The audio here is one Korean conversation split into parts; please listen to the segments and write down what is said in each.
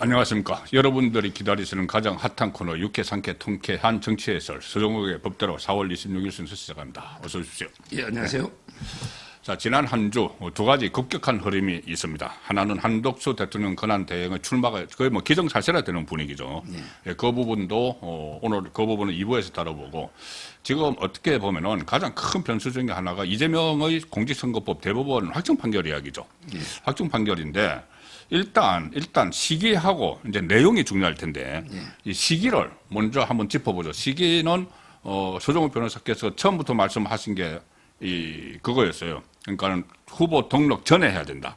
안녕하십니까. 여러분들이 기다리시는 가장 핫한 코너 육회, 상쾌, 통쾌한 정치 해설 서정욱의 법대로 4월 26일 순서 시작합니다. 어서 오십시오. 예, 안녕하세요. 자, 지난 한 주 두 가지 급격한 흐름이 있습니다. 하나는 한덕수 대통령 권한 대행의 출마가 거의 뭐 기정사실화 되는 분위기죠. 예, 그 부분도 오늘 그 부분은 2부에서 다뤄보고, 지금 어떻게 보면은 가장 큰 변수 중에 하나가 이재명의 공직선거법 대법원 확정 판결 이야기죠. 확정 판결인데 일단 시기하고 이제 내용이 중요할 텐데 이 시기를 먼저 한번 짚어보죠. 시기는 서정욱 변호사께서 처음부터 말씀하신 게 그거였어요. 그러니까는 후보 등록 전에 해야 된다.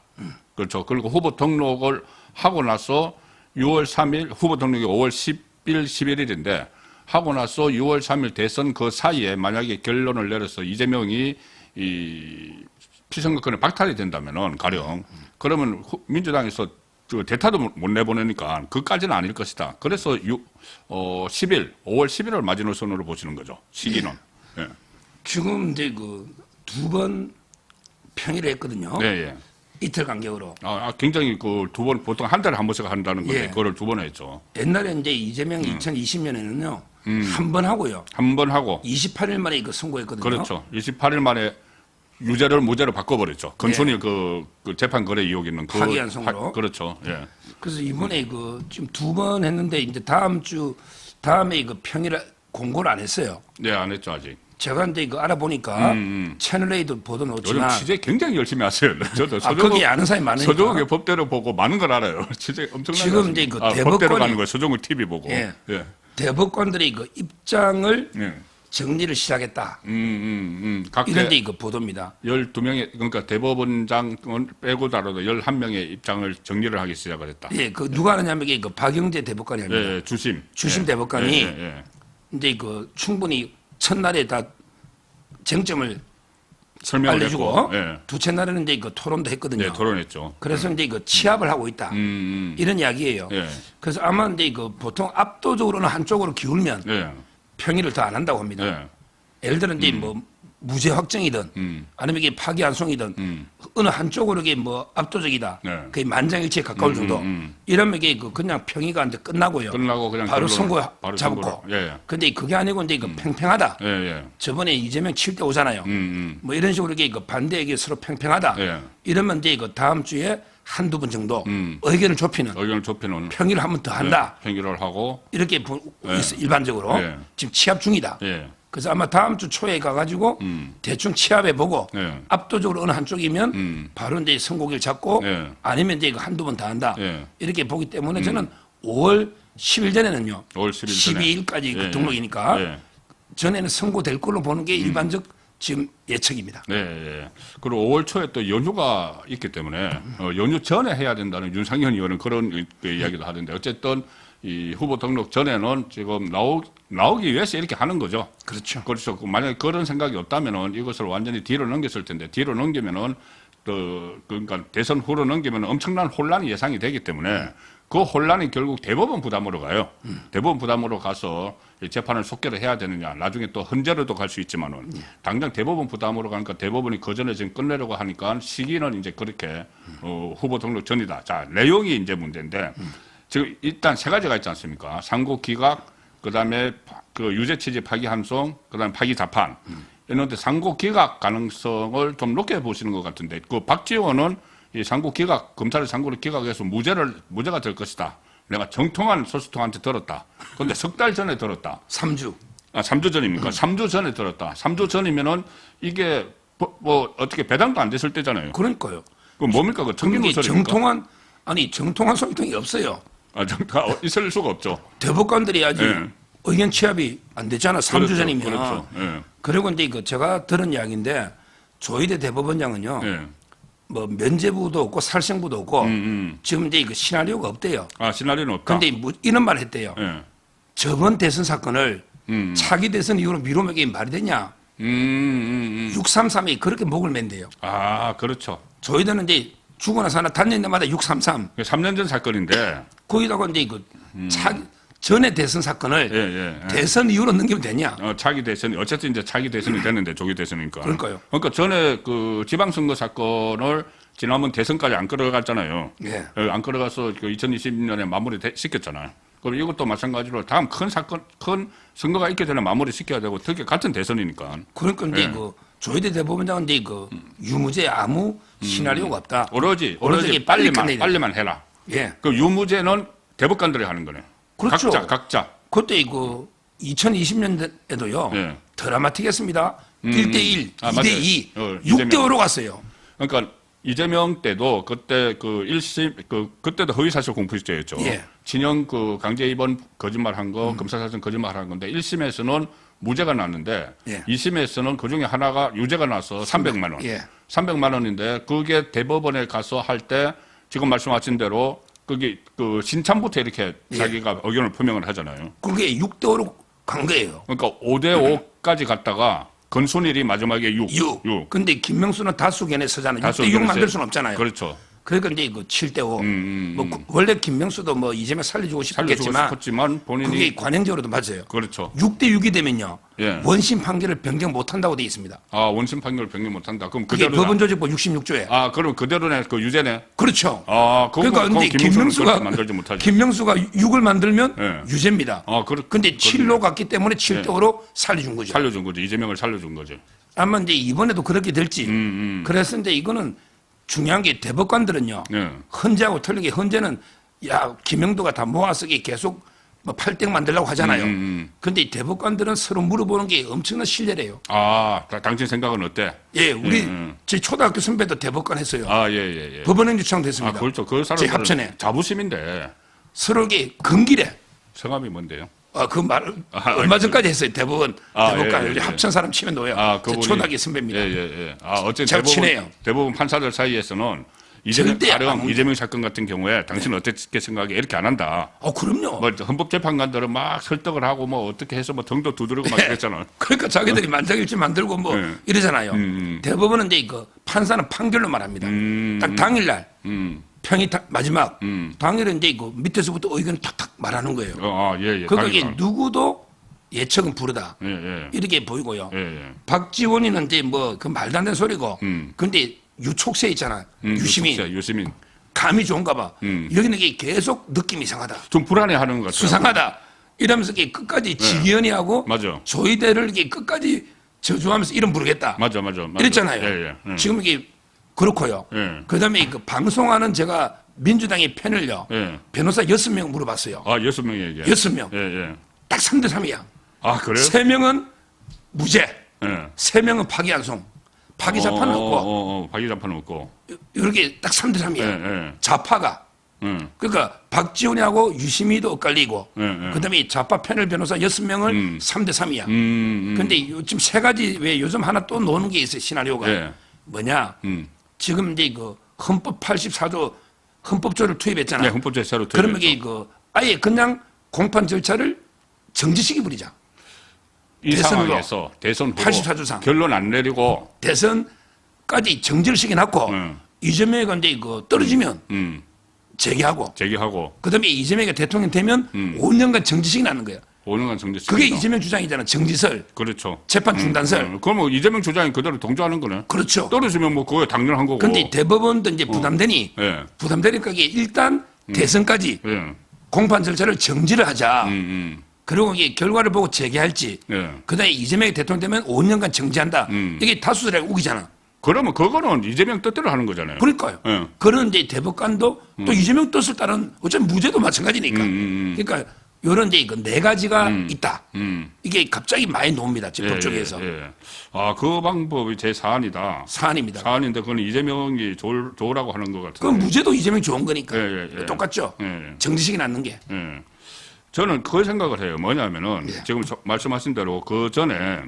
그렇죠. 그리고 후보 등록을 하고 나서 6월 3일 후보 등록이 5월 10일, 11일인데 하고 나서 6월 3일 대선 그 사이에 만약에 결론을 내려서 이재명이 피선거권이 박탈이 된다면은 가령 그러면 민주당에서 대타도 못 내보내니까 그까지는 아닐 것이다. 그래서 5월 10일을 마지노선으로 보시는 거죠. 시기는. 예. 지금 이제 그 두 번 평일에 했거든요. 네, 예. 이틀 간격으로. 굉장히 그 두 번, 보통 한 달에 한 번씩 한다는 건데, 예. 그거를 두 번 했죠. 옛날에 이제 이재명 2020년에는요, 한 번 하고요. 한 번 하고. 28일 만에 이거 선고했거든요. 그렇죠. 28일 만에 유죄를 무죄로 바꿔버렸죠. 건순일 그 재판 거래 의혹 있는 파기한 선고로. 그렇죠. 예. 그래서 이번에 지금 두 번 했는데 이제 다음에 그 평일에 공고를 안 했어요. 네, 안 했죠, 아직. 제가 이제 알아보니까 채널A도 보도 요즘 넣었지만 취재 굉장히 열심히 하세요. 저도 거기 아는 사람이 많으니까. 서정욱의 법대로 보고 많은 걸 알아요. 취재 엄청나게. 지금 이제 법대로 가는 거예요. 서정욱 TV 보고. 예. 예. 대법관들이 그 입장을 예. 정리를 시작했다. 각계 이런 데 이거 보도입니다. 12명의, 그러니까 대법원장은 빼고 다뤄도 11명의 입장을 정리를 하기 시작을 했다. 예, 그 누가 하느냐면 이게 그 박영재 대법관이 합니다. 예, 주심. 주심 예. 대법관이 예. 이제 그 충분히 첫날에 다 쟁점을 설명을 알려주고 했고. 예. 두째 날에는 이제 그 토론도 했거든요. 네, 토론했죠. 그래서 이제 그 취합을 하고 있다. 이런 이야기예요. 예. 그래서 아마 이제 그 보통 압도적으로는 한쪽으로 기울면 예. 평일을 더 안 한다고 합니다. 예. 예를 들어 이제 뭐 무죄 확정이든 아니면 이게 파기환송이든 어느 한쪽으로 이게 뭐 압도적이다. 네. 거의 만장일치에 가까울 정도. 이러면 이게 그냥 평의가 이제 끝나고요. 끝나고 그냥 바로 선고 바로 잡고. 선고로. 예. 근데 그게 아니고 이제 팽팽하다. 예. 저번에 이재명 칠 때 오잖아요. 뭐 이런 식으로 이게 반대에게 서로 팽팽하다. 예. 이러면 이제 다음 주에 한두 번 정도 의견을 좁히는 의견을 좁히는. 평일을 한 번 더 한다. 평일을 하고. 이렇게 일반적으로 예. 지금 취합 중이다. 예. 그래서 아마 다음 주 초에 가가지고 대충 취합해 보고 예. 압도적으로 어느 한쪽이면 바로 이제 선고기를 잡고 예. 아니면 이제 이거 한두 번 더 한다. 예. 이렇게 보기 때문에 저는 5월 10일 전에는요. 5월 10일 전에. 12일까지 그 예. 등록이니까 예. 전에는 선고될 걸로 보는 게 일반적 지금 예측입니다. 네. 그리고 5월 초에 또 연휴가 있기 때문에 연휴 전에 해야 된다는 윤상현 의원은 그런 이야기도 하던데, 어쨌든 이 후보 등록 전에는 지금 나오기 위해서 이렇게 하는 거죠. 그렇죠. 그렇죠. 만약에 그런 생각이 없다면은 이것을 완전히 뒤로 넘겼을 텐데, 뒤로 넘기면은 그러니까 대선 후로 넘기면 엄청난 혼란이 예상이 되기 때문에 그 혼란이 결국 대법원 부담으로 가요. 대법원 부담으로 가서 이 재판을 속개를 해야 되느냐. 나중에 또 헌재로도 갈 수 있지만은 당장 대법원 부담으로 가니까 대법원이 그 전에 지금 끝내려고 하니까 시기는 이제 그렇게 후보 등록 전이다. 자, 내용이 이제 문제인데 지금 일단 세 가지가 있지 않습니까? 상고 기각, 그다음에 그 유죄 취지 파기 함송, 그다음에 파기 자판. 이런데 상고 기각 가능성을 좀 높게 보시는 것 같은데, 그 박지원은 이 상고 기각, 검찰의 상고를 기각해서 무죄가 될 것이다. 내가 정통한 소수통한테 들었다. 근데 석 달 전에 들었다. 3주. 3주 전입니까? 3주 전에 들었다. 3주 전이면은 이게 뭐 어떻게 배당도 안 됐을 때잖아요. 그러니까요. 그 뭡니까? 그 정규 소리입니까? 정통한 소통이 없어요. 있을 수가 없죠. 대법관들이 아직 예. 의견 취합이 안 됐잖아. 3주 그렇죠, 전이면. 그렇죠. 예. 그리고 이제 제가 들은 이야기인데 조희대 대법원장은요. 예. 뭐 면제부도 없고 살생부도 없고 지금 이제 시나리오가 없대요. 시나리오는 없다. 근데 이런 말을 했대요. 예. 저번 대선 사건을 차기 대선 이후로 미루면 이게 말이 되냐. 633이 그렇게 목을 맨대요. 그렇죠. 조희대는 이제 죽거나 사나 닿는 데마다 633. 3년 전 사건인데. 거기다가 이제 전에 대선 사건을 대선 이후로 넘기면 되냐? 차기 대선이 어쨌든 이제 차기 대선이 됐는데 조기 대선이니까. 그러니까요. 그러니까 전에 그 지방선거 사건을 지난번 대선까지 안 끌어갔잖아요. 예. 안 끌어가서 그 2020년에 마무리 시켰잖아요. 그럼 이것도 마찬가지로 다음 큰 사건, 큰 선거가 있기 전에 마무리 시켜야 되고, 특히 같은 대선이니까. 그러니까 이제 예. 그 조희대 대법원장은 이제 그 유무죄 아무 시나리오가 없다. 오로지 오로지 빨리 끝내야 빨리만 해라. 예. 그 유무죄는 대법관들이 하는 거네. 그렇죠. 각자. 그때 그 2020년에도요. 예. 드라마틱했습니다. 1대1, 아, 2대2, 맞아요. 6대5로 갔어요. 그러니까 이재명 때도 그때 그 1심 그때도 허위사실 공표죄였죠. 예. 진영 그 강제 입원 거짓말한 거, 검사사진 거짓말한 건데 1심에서는 무죄가 났는데 예. 2심에서는 그 중에 하나가 유죄가 나서 300만 원. 예. 300만 원인데 그게 대법원에 가서 할 때 지금 말씀하신 대로 그게 그 신참부터 이렇게 예. 자기가 의견을 표명을 하잖아요. 그게 6대5로 간 거예요. 그러니까 5대5까지 갔다가 건순일이 마지막에 6. 6. 근데 김명수는 다수 견해 서잖아요. 다수 6대6 견해 만들 세- 수는 없잖아요. 그렇죠. 그러니까 이제 그 7대5. 뭐 원래 김명수도 뭐 이재명 살려주고 살려주고 싶겠지만 싶었지만 본인이 그게 관행적으로도 맞아요. 그렇죠. 6대6이 되면요. 예. 원심 판결을 변경 못 한다고 돼 있습니다. 아, 원심 판결을 변경 못 한다. 그럼 그게 그대로 법원조직법 66조에. 아, 그럼 그대로네. 그 유죄네. 그렇죠. 아, 그러니까 근데 김명수가 만들지 못하지. 김명수가 6을 만들면 예. 유죄입니다. 아, 근데 7로 갔기 때문에 7대5로 살려준 거죠. 살려준 거지. 이재명을 살려준 거지. 아마 이제 이번에도 그렇게 될지. 그래서 이제 이거는 중요한 게 대법관들은요. 예. 헌재하고 틀리게 헌재는 야 김영도가 다 모아서 이게 계속 뭐 팔땡 만들려고 하잖아요. 근데 이 대법관들은 서로 물어보는 게 엄청난 신뢰래요. 아, 당신 생각은 어때? 예, 우리 제 초등학교 선배도 대법관 했어요. 아, 예. 법원행정처장 아, 됐습니다. 그렇죠. 그 제 사람은 합천에 자부심인데 서로에게 금기래. 성함이 뭔데요? 그 말을 아, 얼마 전까지 했어요. 대법원 예, 예, 예. 합천 사람 치면 놓여요. 아, 제 그분이 초등학교 선배입니다. 예. 아, 어쨌든 제가 친해요. 대법원 판사들 사이에서는 절대 안 가령 합니다. 이재명 사건 같은 경우에 당신은 어떻게 생각해? 이렇게 안 한다. 그럼요. 뭐 헌법재판관들은 막 설득을 하고 뭐 어떻게 해서 뭐 등도 두드리고 막 그랬잖아. 그러니까 자기들이 만장일치 만들고 뭐 네. 이러잖아요. 대법원은 이제 그 판사는 판결로 말합니다. 딱 당일날 평이 마지막 당일은 이제 그 밑에서부터 의견을 탁탁 말하는 거예요. 예. 그러니까 이게 당연히. 누구도 예측은 부르다. 예. 이렇게 보이고요. 예. 박지원이는 이제 뭐 그 말도 안 되는 소리고. 근데 유촉세 있잖아. 유시민. 유시민. 감이 좋은가 봐. 여기는 이게 계속 느낌이 이상하다. 좀 불안해하는 것 같아요. 수상하다. 이러면서 이게 끝까지 지기현이하고 맞아. 조이대를 이게 끝까지 저주하면서 이름 부르겠다. 맞아. 이랬잖아요. 예. 지금 이게 그렇고요. 예. 그다음에 그 방송하는 제가 민주당의 패널요. 예. 변호사 6명 물어봤어요. 아, 6명에게. 6명. 예. 딱 3대 3이야. 아, 그래요? 3명은 무죄. 예. 3명은 파기환송. 파기 재판은 없고 파기 재판은 없고. 이렇게 딱 3대 3이야. 예. 좌파가. 그러니까 박지원하고 유시민도 엇갈리고 예. 그다음에 좌파 패널 변호사 6명을 3대 3이야. 근데 요즘 세 가지 왜 요즘 하나 또 노는 게 있어요. 시나리오가. 예. 뭐냐? 지금 이제 그 헌법 84조 헌법조를 투입했잖아. 네, 헌법제 새로 그러면 이게 그 아예 그냥 공판 절차를 정지시키 부리자. 이 대선으로 상황에서 대선 후보 84조 상. 결론 안 내리고 대선까지 정지를 시켜놨고 이재명이 이제 그 떨어지면 재개하고 제기하고 그다음에 이재명이 대통령 되면 5년간 정지시켜 놨는 거예요. 5년간 정지. 그게 이재명 주장이잖아. 정지설, 그렇죠. 재판 중단설. 그럼 뭐 이재명 주장이 그대로 동조하는 거네. 그렇죠. 떨어지면 뭐 그거 당연한 거고. 근데 대법원도 이제 부담되니 예. 부담되니까 이게 일단 대선까지 예. 공판 절차를 정지를 하자. 음. 그리고 이게 결과를 보고 재개할지. 예. 그다음에 이재명이 대통령 되면 5년간 정지한다. 이게 다수들의 우기잖아. 그러면 그거는 이재명 뜻대로 하는 거잖아요. 그러니까요. 예. 그런 이제 대법관도 또 이재명 뜻을 따른 어차피 무죄도 마찬가지니까. 그러니까 요런 이제 그 네 가지가 있다. 이게 갑자기 많이 나옵니다. 집법 쪽에서. 예. 아, 그 방법이 제 사안이다. 사안입니다. 사안인데 그건 이재명이 좋으라고 하는 것 같은데. 그건 무죄도 이재명이 좋은 거니까. 예. 똑같죠. 예. 정지식이 낳는 게. 예. 저는 그 생각을 해요. 뭐냐면은 지금 말씀하신 대로 그 전에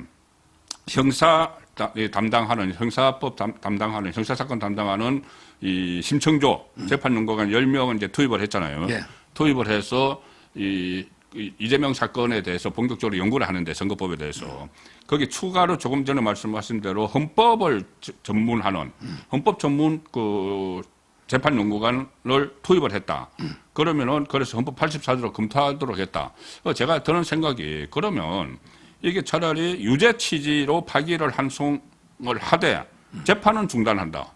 담당하는 형사법 담당하는 형사사건 담당하는 이 심청조 재판연구관 10명을 이제 투입을 했잖아요. 예. 투입을 해서 이재명 사건에 대해서 본격적으로 연구를 하는데 선거법에 대해서 거기 추가로 조금 전에 말씀하신 대로 헌법을 전문하는 헌법 전문 그 재판 연구관을 투입을 했다. 그러면은 그래서 헌법 84조로 검토하도록 했다. 제가 드는 생각이 그러면 이게 차라리 유죄 취지로 파기를 한송을 하되 재판은 중단한다.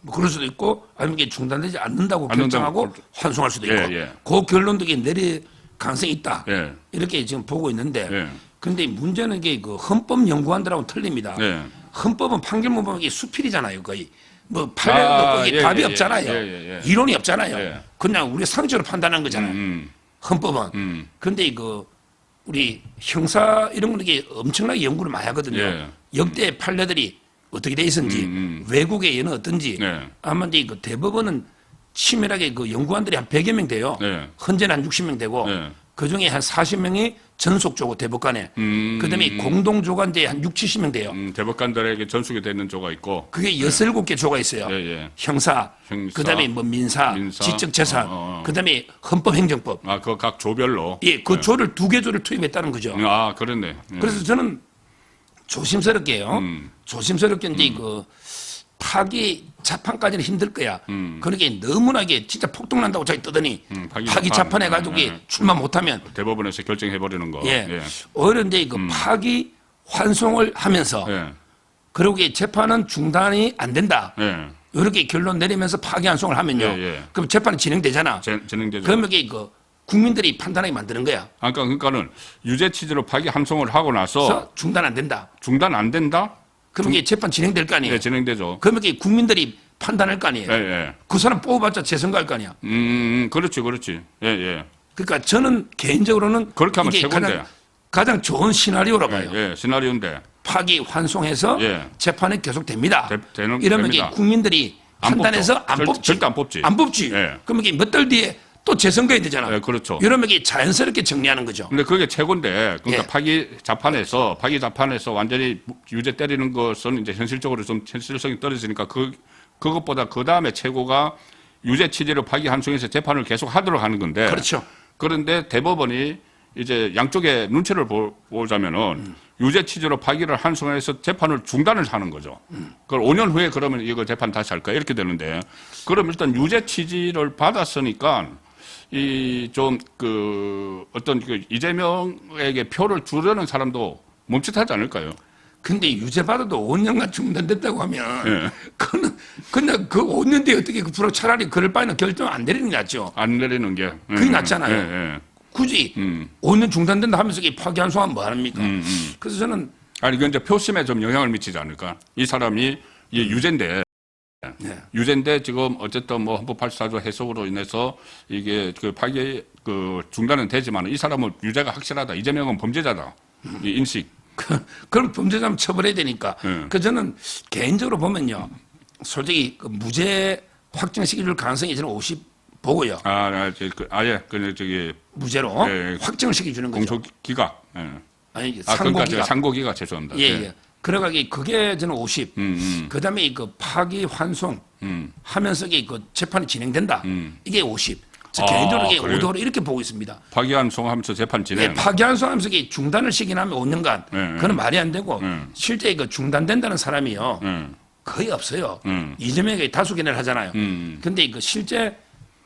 뭐 그럴 수도 있고 아니면 이게 중단되지 않는다고 않는다고 결정하고 환송할 수도 있고 예. 그 결론도 이게 내릴 가능성이 있다. 예. 이렇게 지금 보고 있는데 예. 그런데 문제는 이게 그 헌법 연구원들하고 틀립니다. 예. 헌법은 판결문 보면 이게 수필이잖아요. 거의 뭐 판례도 없고 이게 답이 없잖아요. 이론이 없잖아요. 예. 그냥 우리 상식으로 판단한 거잖아요. 헌법은. 그런데 이거 우리 형사 이런 거는 이게 엄청나게 연구를 많이 하거든요. 예. 역대 판례들이 어떻게 돼 있는지 외국의 예는 어떤지 네. 아마 이제 그 대법원은 치밀하게 그 연구원들이 한 100여 명 돼요. 네. 헌재는 한 60명 되고 네. 그중에 한 40명이 전속조고 대법관에 그다음에 공동조가 이제 한 6, 70명 돼요. 대법관들에게 전속이 되는 조가 있고. 그게 67개 조가 있어요. 예. 형사, 그다음에 뭐 민사, 지적재산, 그다음에 헌법행정법. 아, 그 각 조별로. 예, 그 조를 2개 조를 투입했다는 거죠. 아, 그렇네. 예. 그래서 저는 조심스럽게요. 조심스럽게 이제 그 파기 자판까지는 힘들 거야. 그러게 너무나 이게 진짜 폭동난다고 자기 떠더니 파기 자판해 가지고 출마 못하면 대법원에서 결정해 버리는 거. 예. 오히려 이제 그 파기 환송을 하면서 예. 그리고 이게 재판은 중단이 안 된다. 예. 이렇게 결론 내리면서 파기 환송을 하면요. 예. 그럼 재판이 진행되잖아. 진행되죠. 그러면 이게 그 국민들이 판단하게 만드는 거야. 그러니까는 유죄 취지로 파기 환송을 하고 나서 그래서 중단 안 된다. 중단 안 된다? 그럼 이게 재판 진행될 거 아니에요. 네, 진행되죠. 그러면 이게 국민들이 판단할 거 아니에요. 예. 그 사람 뽑아봤자 재선거할 거 아니야. 그렇지. 예. 그러니까 저는 개인적으로는 그렇게 하면 이게 최고인데. 가장 좋은 시나리오라고 봐요. 예. 시나리오인데. 파기 환송해서 예. 재판이 계속 됩니다. 되는 이러면 됩니다. 이게 국민들이 안 판단해서 뽑죠. 안 뽑지. 절대 안 뽑지. 안 뽑지. 예. 그러면 이게 몇 달 뒤에 또 재선거해야 되잖아. 예, 그렇죠. 이러면 이게 자연스럽게 정리하는 거죠. 근데 그게 최고인데, 그러니까 예. 파기 자판에서 완전히 유죄 때리는 것은 이제 현실적으로 좀 현실성이 떨어지니까 그것보다 그 다음에 최고가 유죄 취지로 파기 환송해서 재판을 계속 하도록 하는 건데. 그렇죠. 그런데 대법원이 이제 양쪽의 눈치를 보자면은 유죄 취지로 파기를 환송해서 재판을 중단을 하는 거죠. 그걸 5년 후에 그러면 이거 재판 다시 할 거야 이렇게 되는데, 그럼 일단 유죄 취지를 받았으니까 어떤 이재명에게 표를 주려는 사람도 멈칫하지 않을까요? 근데 유죄 받아도 5년간 중단됐다고 하면 예. 그는 그냥 그 5년 뒤에 어떻게 그 프로 차라리 그럴 바에는 결정 안 내리는 게 낫죠. 안 내리는 게. 그게 낫잖아요. 예. 굳이 5년 중단된다 하면서 이게 파기 환송하면 뭐 합니까? 그래서 저는 아니, 이제 표심에 좀 영향을 미치지 않을까? 이 사람이 유죄인데. 네. 유죄인데 지금 어쨌든 뭐 헌법 84조 해석으로 인해서 이게 그 파기 중단은 되지만 이 사람은 유죄가 확실하다. 이재명은 범죄자다. 이 인식. 그럼 범죄자면 처벌해야 되니까. 네. 그 저는 개인적으로 보면요, 솔직히 그 무죄 확정시킬 가능성이 저는 50 보고요. 무죄로 예. 확정시켜 주는 거죠. 공소기각. 예. 아니 그러니까 상고기각. 상고기가 죄송합니다. 예. 그래가지고 그게 저는 50. 그다음에 그 파기 환송 하면서 이게 그 재판이 진행된다. 이게 50. 저 개인적으로 이게 그래요? 5도로 이렇게 보고 있습니다. 파기 환송하면서 재판 진행. 예, 파기 환송하면서 이게 중단을 시키면 5년간 그건 말이 안 되고 실제 그 중단된다는 사람이요 거의 없어요. 이재명이 다수견을 하잖아요. 근데 그 실제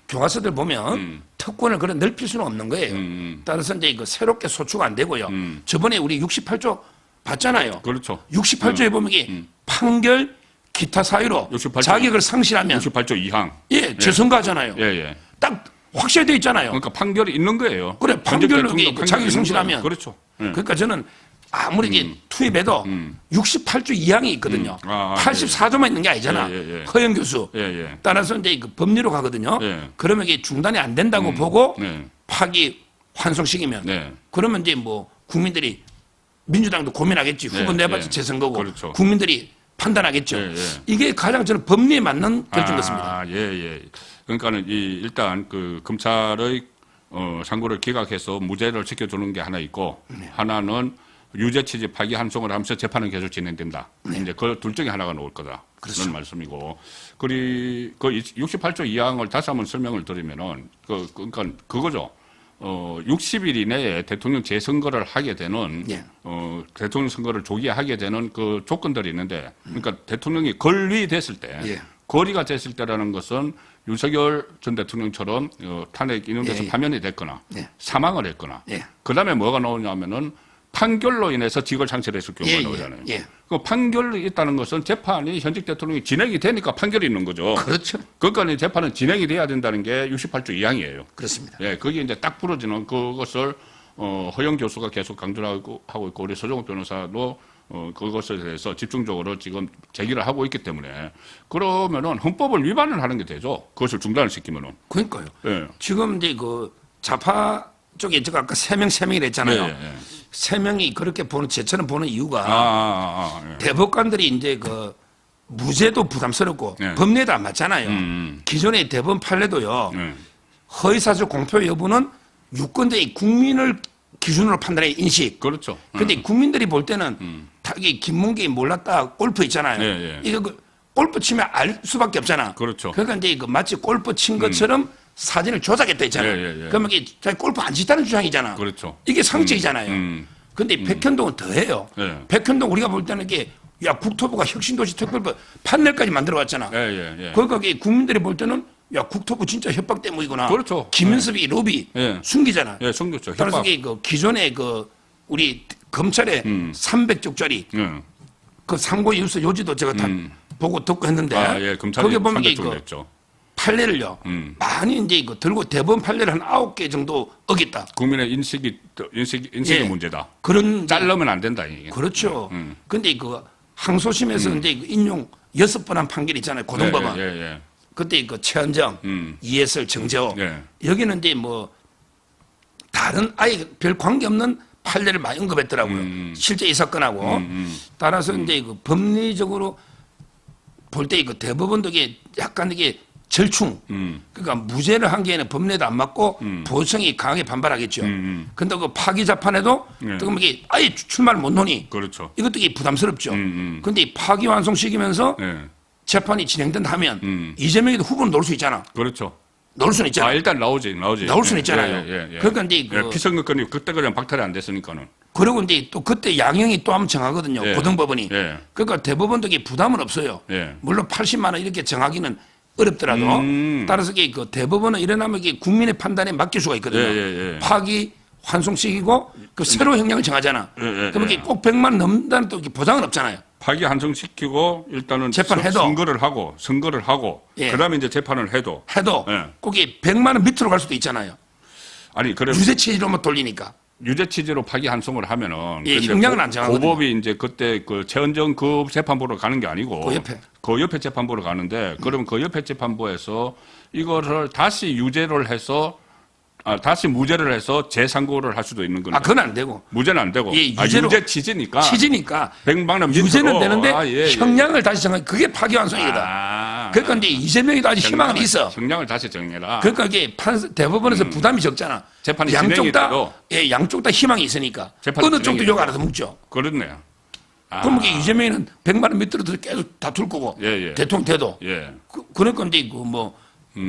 교과서들 보면 특권을 그런 넓힐 수는 없는 거예요. 따라서 이제 그 새롭게 소추가 안 되고요. 저번에 우리 68조 봤잖아요. 그렇죠. 68조에 보면 이게 판결 기타 사유로 68조. 자격을 상실하면 68조 2항. 재선거하잖아요. 예. 딱 확실돼 있잖아요. 그러니까 판결이 있는 거예요. 그래, 판결로 자격이 성실하면. 그렇죠. 그러니까 저는 아무리 이게 투입해도 68조 2항이 있거든요. 84조만 있는 게 아니잖아. 예. 허영 교수. 예. 따라서 이제 그 법리로 가거든요. 예. 그러면 이게 중단이 안 된다고 보고 네. 파기 환송시키면 네. 그러면 이제 뭐 국민들이 민주당도 고민하겠지. 후보 내봤자 재선거고 그렇죠. 국민들이 판단하겠죠. 예. 이게 가장 저는 법리에 맞는 결정 같습니다. 예. 그러니까는 일단 그 검찰의 상고를 기각해서 무죄를 지켜주는 게 하나 있고 하나는 유죄 취지 파기 환송을 하면서 재판은 계속 진행된다. 이제 그 둘 중에 하나가 나올 거다. 그런 말씀이고. 그리고 그 68조 2항을 다시 한번 설명을 드리면은 그러니까 그거죠. 60일 이내에 대통령 재선거를 하게 되는 대통령 선거를 조기에 하게 되는 그 조건들이 있는데, 그러니까 대통령이 건리됐을 때, 거리가 됐을 때라는 것은 윤석열 전 대통령처럼 탄핵 인용돼서 파면이 됐거나 사망을 했거나, 그다음에 뭐가 나오냐면은 판결로 인해서 직을 창출했을 경우가 나오잖아요. 그 판결이 있다는 것은 재판이 현직 대통령이 진행이 되니까 판결이 있는 거죠. 그렇죠. 그러니까 재판은 진행이 돼야 된다는 게 68조 2항이에요. 그렇습니다. 예, 거기에 이제 딱 부러지는 그것을 허영 교수가 계속 강조하고 있고 우리 서정욱 변호사도 그것에 대해서 집중적으로 지금 제기를 하고 있기 때문에 그러면은 헌법을 위반을 하는 게 되죠. 그것을 중단을 시키면은. 그러니까요. 예. 지금 이제 그 좌파 쪽에 제가 아까 세 명이라 했잖아요. 예. 세 명이 그렇게 보는 제처럼 보는 이유가 예. 대법관들이 이제 그 무죄도 부담스럽고 예. 법례도 안 맞잖아요. 기존의 대법원 판례도요. 허위사실 공표 여부는 유권자의 국민을 기준으로 판단해 인식. 그렇죠. 근데 국민들이 볼 때는 다 이게 김문기 몰랐다 골프 있잖아요. 예. 이거 그 골프 치면 알 수밖에 없잖아. 그렇죠. 그러니까 이제 그 마치 골프 친 것처럼 사진을 조작했다 했잖아요. 예. 그러면 이게 자기 골프 안 치다는 주장이잖아. 그렇죠. 이게 상식이잖아요. 근데 백현동은 더해요. 예. 백현동 우리가 볼 때는 이게 야 국토부가 혁신도시 특별법 판례까지 만들어 왔잖아. 예. 그러니까 이게 국민들이 볼 때는 야 국토부 진짜 협박 때문이구나. 그렇죠. 김현섭이 로비 예. 숨기잖아. 예, 숨겼죠. 따라서 협박. 이게 그 기존의 그 우리 검찰의 300쪽짜리 예. 그 상고 이유서 요지도 제가 다 보고 듣고 했는데 예, 검찰이 거기 보면 이게 상대적으로 그 했죠. 판례를요 많이 이제 이거 들고 대법원 판례를 한 9개 정도 어겼다. 국민의 인식이 예. 문제다. 그런 자르면 안 된다 이게. 그렇죠. 근데 그 항소심에서 이제 그 인용 6번 한 판결 있잖아요. 고등법원. 예. 그때 그 최은정, 이해설, 정재호 예. 여기는 이제 뭐 다른 아예 별 관계 없는 판례를 많이 언급했더라고요. 실제 이 사건하고 따라서 이제 그 법리적으로 볼 때 그 대법원도 이게 약간 이게 절충. 그러니까 무죄를 한 게에는 법례도 안 맞고 보수성이 강하게 반발하겠죠. 근데 그 파기 재판에도 또 이게 아예 출마를 못 놓으니 그렇죠. 이것도 이게 부담스럽죠. 근데 이 파기 완성시키면서 예. 재판이 진행된다 하면 이재명이도 후보는 놓을 수 있잖아. 그렇죠. 놓을 수는 있잖아. 일단 나오지. 나올 수는 있잖아요. 예. 그러니까 이제 그 피선거권이 그때까지 박탈이 안 됐으니까는. 그리고 이제 또 그때 양형이 또 한번 정하거든요. 예. 고등법원이. 예. 그러니까 대법원도 이게 부담은 없어요. 예. 물론 80만 원 이렇게 정하기는 어렵더라도 따라서 이게 그 대법원은 일어나면 이게 국민의 판단에 맡길 수가 있거든요. 예. 파기 환송시키고 그 새로 형량을 정하잖아. 그러면 이게 꼭 100만 원 넘는다는 또 이렇게 보장은 없잖아요. 파기 환송시키고 일단은 재판해도. 선거를 하고 예. 그다음에 이제 재판을 해도 꼭 이게 100만 원 밑으로 갈 수도 있잖아요. 아니 그래 유죄 체질로만 돌리니까. 유죄 취지로 파기 환송을 하면은 예, 근데 형량은 안 정하거든요. 고법이 이제 그때 그 최은정 그 재판부로 가는 게 아니고 그 옆에. 재판부로 가는데 그러면 그 옆에 재판부에서 이거를 다시 다시 무죄를 해서 재상고를 할 수도 있는 건데. 그건 안 되고. 무죄는 안 되고. 예, 유죄 취지니까. 100만 원 유죄는 되는데 예. 형량을 다시 정하 그게 파기환송이다. 그러니까 이제 이재명이도 아직 희망은 있어. 형량을 다시 정해라. 그러니까 이게 대법원에서 부담이 적잖아. 재판이 양쪽 다 진행이 돼도. 양쪽 다 희망이 있으니까. 재판이 어느 쪽도 진행이 욕 안 해서 묵죠. 그렇네요. 그럼 이게 이재명이는 100만 원 밑으로 계속 다툴 거고. 예. 대통령 돼도. 예. 그러니까 이제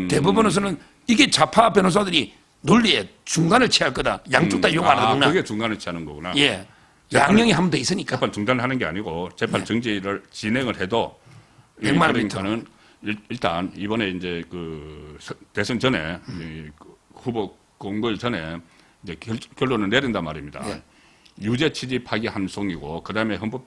대법원에서는 이게 좌파 변호사들이 논리에 중간을 취할 거다. 양쪽 다 욕 안 하는구나. 그게 중간을 취하는 거구나. 예. 양형이 한 번 더 있으니까. 재판 중단하는 게 아니고 재판 정지를 진행을 해도 100만 원 그러니까는 일단 이번에 이제 그 대선 전에 그 후보 공걸 전에 이제 결론을 내린단 말입니다. 유죄 취지 파기 환송이고 그다음에 헌법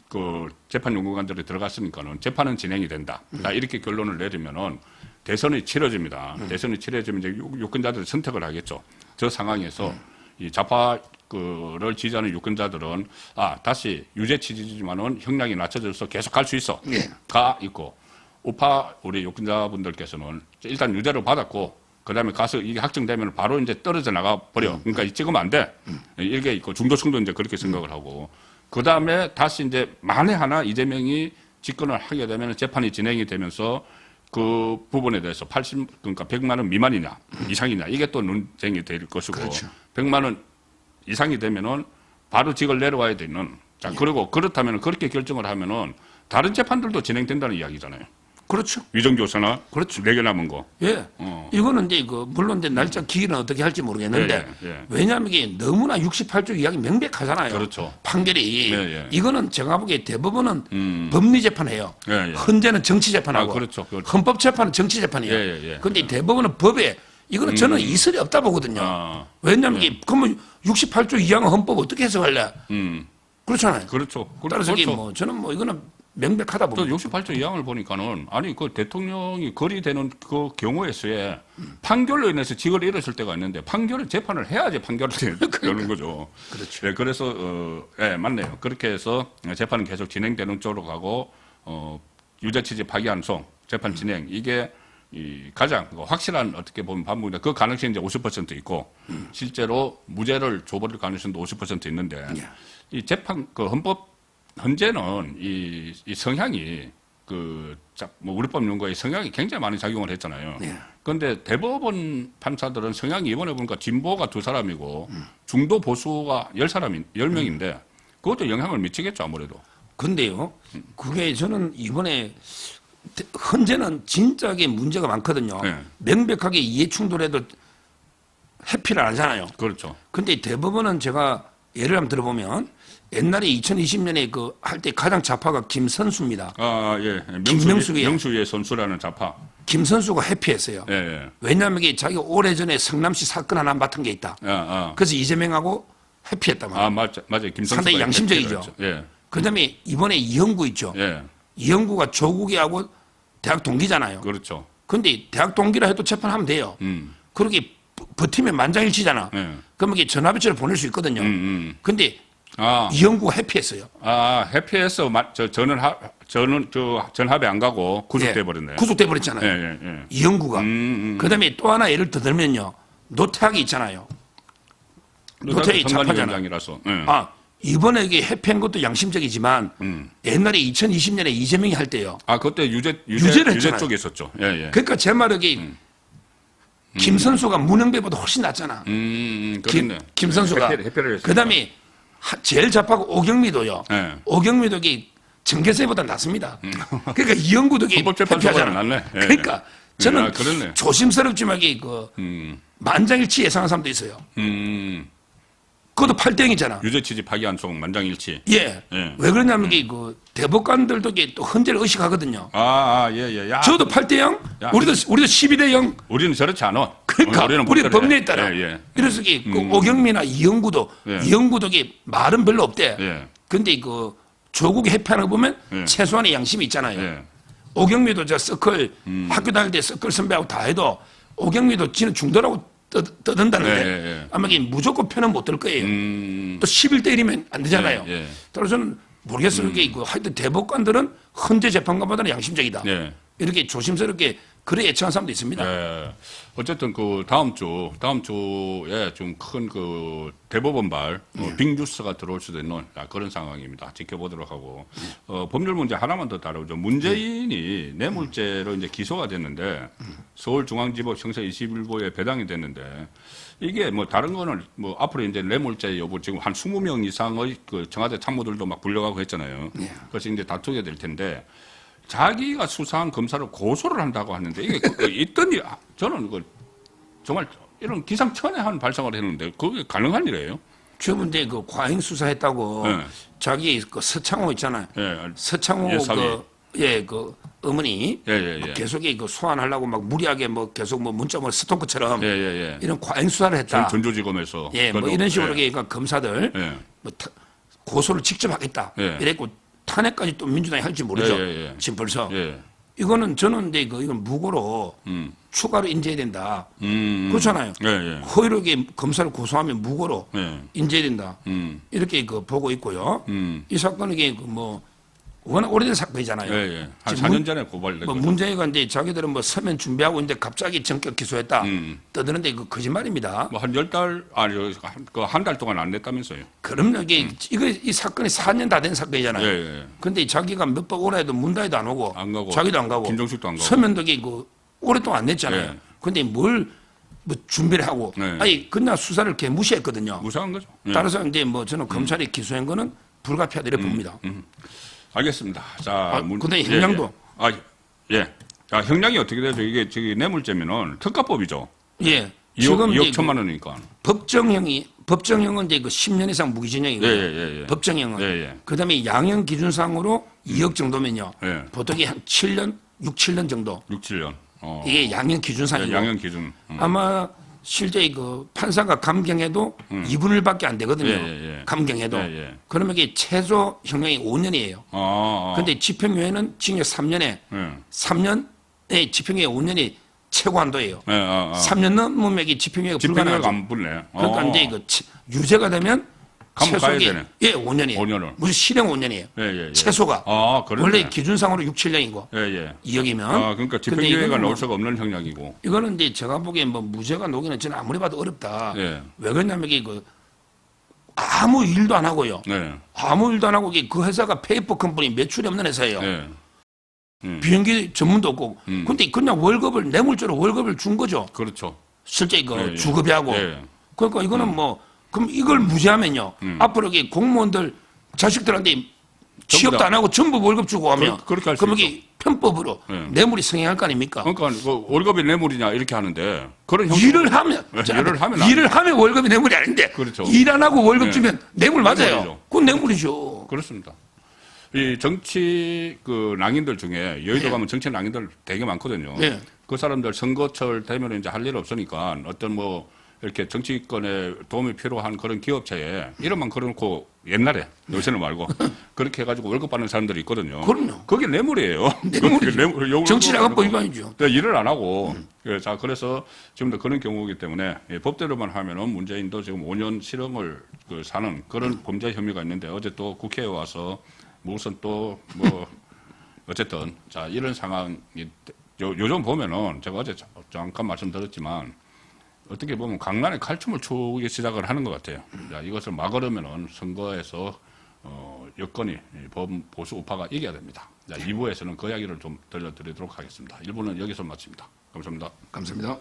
그 재판 연구관들이 들어갔으니까는 재판은 진행이 된다. 이렇게 결론을 내리면은 대선이 치러집니다. 대선이 치러지면 이제 유권자들이 선택을 하겠죠. 저 상황에서 이 좌파를 지지하는 유권자들은 다시 유죄 취지지만은 형량이 낮춰져서 계속 갈 수 있어. 가 있고 우파 우리 유권자분들께서는 일단 유죄를 받았고 그다음에 가서 이게 확정되면 바로 이제 떨어져 나가 버려. 그러니까 찍으면 안 돼. 이게 있고 중도층도 이제 그렇게 생각을 하고 그다음에 다시 이제 만에 하나 이재명이 집권을 하게 되면 재판이 진행이 되면서 그 부분에 대해서 그러니까 100만 원 미만이냐 이상이냐 이게 또 논쟁이 될 것이고 그렇죠. 100만 원 이상이 되면은 바로 직을 내려와야 되는 그리고 그렇다면 그렇게 결정을 하면은 다른 재판들도 진행된다는 이야기잖아요. 그렇죠. 위정교사나 그렇죠. 4개 남은 거. 예. 이거는 이제 물론 이제 날짜 기일은 어떻게 할지 모르겠는데 왜냐하면 이게 너무나 68조 이야기 명백하잖아요. 그렇죠. 판결이 이거는 제가 보기에 대법원은 법리 재판해요. 헌재는 정치 재판하고 그렇죠. 헌법 재판은 정치 재판이에요. 예. 그런데 대법원은 법에 이거는 저는 이설이 없다 보거든요. 왜냐하면 이게 그러면 68조 2항 헌법 어떻게 해석할래? 그렇잖아요. 그렇죠. 따라서 이게 그렇죠. 뭐 저는 뭐 이거는 명백하다 또 봅니다. 68조 2항을 보니까는 아니 그 대통령이 거리되는 그 경우에서의 판결로 인해서 직을 잃었을 때가 있는데 판결을 재판을 해야지 판결을 되는 거죠. 그렇죠. 예, 그래서 예, 맞네요. 그렇게 해서 재판은 계속 진행되는 쪽으로 가고 유죄 취지 파기한 송 재판 진행 이게 이 가장 확실한 어떻게 보면 반복인데 그 가능성이 이제 50% 있고 실제로 무죄를 줘버릴 가능성도 50% 있는데 이 재판 그 헌법 현재는 이 성향이 뭐 우리법 연구의 성향이 굉장히 많이 작용을 했잖아요. 그런데 대법원 판사들은 성향이 이번에 보니까 진보가 2사람이고 중도 보수가 10명인데 그것도 영향을 미치겠죠 아무래도. 근데요, 그게 저는 이번에 현재는 진짜게 문제가 많거든요. 네. 명백하게 이해 충돌해도 회피를 안 하잖아요. 그렇죠. 근데 대법원은 제가 예를 한번 들어보면 옛날에 2020년에 그 할 때 가장 좌파가 김선수입니다. 아, 예. 김명수예요. 명수의 선수라는 좌파. 김선수가 회피했어요. 예, 예. 왜냐하면 이게 자기가 오래전에 성남시 사건 하나 맡은 게 있다. 그래서 이재명하고 회피했단 말이에요. 맞아요. 김선수가 상당히 양심적이죠. 예. 그다음에 이번에 이형구 있죠. 예. 이형구가 조국이하고 대학 동기잖아요. 그렇죠. 근데 대학 동기라 해도 재판하면 돼요. 그렇게 버티면 만장일치잖아. 예. 그러면 이게 전화배치를 보낼 수 있거든요. 근데 이형구가 회피했어요. 해피해서 저는 전합에 안 가고 구속돼 버렸네요. 구속돼 버렸잖아요. 예. 이형구가. 그다음에 또 하나 예를 더 들면요. 노태학이 있잖아요. 노태학이 좌파잖아요. 선관위원장이라서. 예. 이번에 이게 회피한 것도 양심적이지만 옛날에 2020년에 이재명이 할 때요. 그때 유죄를 유죄를 유죄 했잖아요. 쪽에 있었죠. 예, 예. 그러니까 제 말이 김선수가 문영배보다 훨씬 낫잖아. 그렇네. 김선수가. 회피를 했어요. 그다음에 제일 좌파고 오경미도요. 예. 오경미도 이게 정계세보다 낫습니다. 그러니까 이영구도 헌법재판소가 낫네. 예. 그러니까 저는 그렇네. 조심스럽지만 이게 만장일치 예상하는 사람도 있어요. 그것도 8대0이잖아. 유죄 취지 파기한 송 만장일치. 예. 왜 그러냐면 이게 대법관들도 이게 또 헌재를 의식하거든요. 예. 저도 8대0, 우리도 12대0. 우리는 저렇지 않아. 그러니까 우리는 법리에 따라. 예. 그래서 이게 오경미나 이영구도 이게 말은 별로 없대. 예. 근데 조국이 회피하는 거 보면 최소한의 양심이 있잖아요. 오경미도 저 서클 학교 다닐 때 서클 선배하고 다 해도 오경미도 지는 중도라고 떠든다는데 아마 이게 무조건 편은 못 들 거예요. 또 11대1이면 안 되잖아요. 따라서 저는 모르겠어요. 하여튼 대법관들은 헌재 재판관보다는 양심적이다. 이렇게 조심스럽게 그래 예측한 사람도 있습니다. 어쨌든 다음 주에 좀 큰 대법원발 빅뉴스가 들어올 수도 있는 그런 상황입니다. 지켜보도록 하고 법률 문제 하나만 더 다루죠. 문재인이 뇌물죄로 이제 기소가 됐는데 서울중앙지법 형사 21부에 배당이 됐는데 이게 뭐 다른 거는 뭐 앞으로 이제 뇌물죄 여부 지금 한 20명 이상의 청와대 참모들도 막 불려가고 했잖아요. 그래서 이제 다투게 될 텐데. 자기가 수사한 검사를 고소를 한다고 하는데 이게 있더니 저는 정말 이런 기상천외한 발상을 했는데 그게 가능한 일이에요? 저번 때 과잉 수사했다고 자기 서창호 있잖아요. 서창호 어머니 계속 소환하려고 막 무리하게 계속 문자 스토커처럼 이런 과잉 수사를 했다. 전주지검에서 뭐 이런 식으로 검사들 고소를 직접 하겠다. 이랬고. 탄핵까지 또 민주당이 할지 모르죠. 지금 벌써. 이거는 저는 이건 무고로 추가로 인제해야 된다. 그렇잖아요. 허위로 검사를 고소하면 무고로 인제해야 된다. 이렇게 보고 있고요. 이 사건은 워낙 오래된 사건이잖아요. 한 4년 전에 고발된 거죠. 문제가 이제 자기들은 서면 준비하고 있는데 갑자기 전격 기소했다. 떠드는데 거짓말입니다. 한 10달, 한 달 동안 안 냈다면서요. 그럼요. 이 사건이 4년 다 된 사건이잖아요. 근데 자기가 몇 번 오라 해도 문다에도 안 오고, 자기도 안 가고, 김정숙도 안 가고. 서면도 오랫동안 안 냈잖아요. 근데 뭘 준비를 하고, 그냥 수사를 이렇게 무시했거든요. 무시한 거죠. 따라서 이제 저는 검찰이 기소한 거는 불가피하다 이렇게 봅니다. 알겠습니다. 근데 형량도. 자, 형량이 어떻게 되죠? 이게 저기 뇌물죄면은 특가법이죠. 2억 1천만 원이니까. 법정형은 이제 10년 이상 무기징역이고요. 법정형은. 그다음에 양형 기준상으로 2억 정도면요. 보통이 한 7년, 6, 7년 정도. 6, 7년. 이게 양형 기준상이고 양형 기준. 아마 실제 그 판사가 감경해도 2분의 1밖에 안 되거든요. 감경해도. 그러면 이게 최소 형량이 5년이에요. 근데 집행유예는 징역 3년에 3년에 집행유예 5년이 최고 한도예요. 3년 넘으면 이게 집행유예가 불가능하죠. 안 붙네. 그러니까 이제 이거 유죄가 되면 감옥 가야 최소기 되네. 5년이에요. 5년을. 무슨 실형 5년이에요. 최소가. 그러네. 원래 기준상으로 6, 7년이고 2억이면. 그러니까 집행유예가 나올 수가 없는 형량이고. 이거는 이제 제가 보기엔 뭐 무죄가 나오기는 저는 아무리 봐도 어렵다. 예. 왜 그러냐면 이게 그 아무 일도 안 하고요. 아무 일도 안 하고 그 회사가 페이퍼 컴퍼니 매출이 없는 회사예요. 비행기 전문도 없고. 근데 그냥 월급을 뇌물죄로 월급을 준 거죠. 그렇죠. 실제 이거 주급이하고. 그러니까 이거는 뭐 그럼 이걸 무죄하면요. 앞으로 이게 공무원들 자식들한테 취업도 안 하고 전부 월급 주고 하면 그렇게 할 수 그럼 이게 편법으로 뇌물이 성행할 거 아닙니까? 그러니까 그 월급이 뇌물이냐 이렇게 하는데 그런 일을 하면 일을 하면 월급이 뇌물이 아닌데 그렇죠. 일 안 하고 월급 주면 뇌물 맞아요. 그건 뇌물이죠. 그렇습니다. 이 정치 그 낭인들 중에 여의도 가면 정치 낭인들 되게 많거든요. 그 사람들 선거철 되면 이제 할 일 없으니까 어떤 뭐 이렇게 정치권에 도움이 필요한 그런 기업체에 이름만 걸어놓고 옛날에 요새는 말고 그렇게 해가지고 월급 받는 사람들이 있거든요. 그럼요. 그게 뇌물이에요. 정치자금법 위반이죠. 일을 안 하고. 자, 그래서 지금도 그런 경우이기 때문에 법대로만 하면은 문재인도 지금 5년 실형을 사는 그런 범죄 혐의가 있는데 어제 또 국회에 와서 무슨 또 뭐 어쨌든 자 이런 상황이 요즘 보면은 제가 어제 잠깐 말씀드렸지만 어떻게 보면 강란의 칼춤을 추기 시작을 하는 것 같아요. 자, 이것을 막으려면은 선거에서 여건이 보수 우파가 이겨야 됩니다. 자, 2부에서는 그 이야기를 좀 들려드리도록 하겠습니다. 1부는 여기서 마칩니다. 감사합니다. 감사합니다.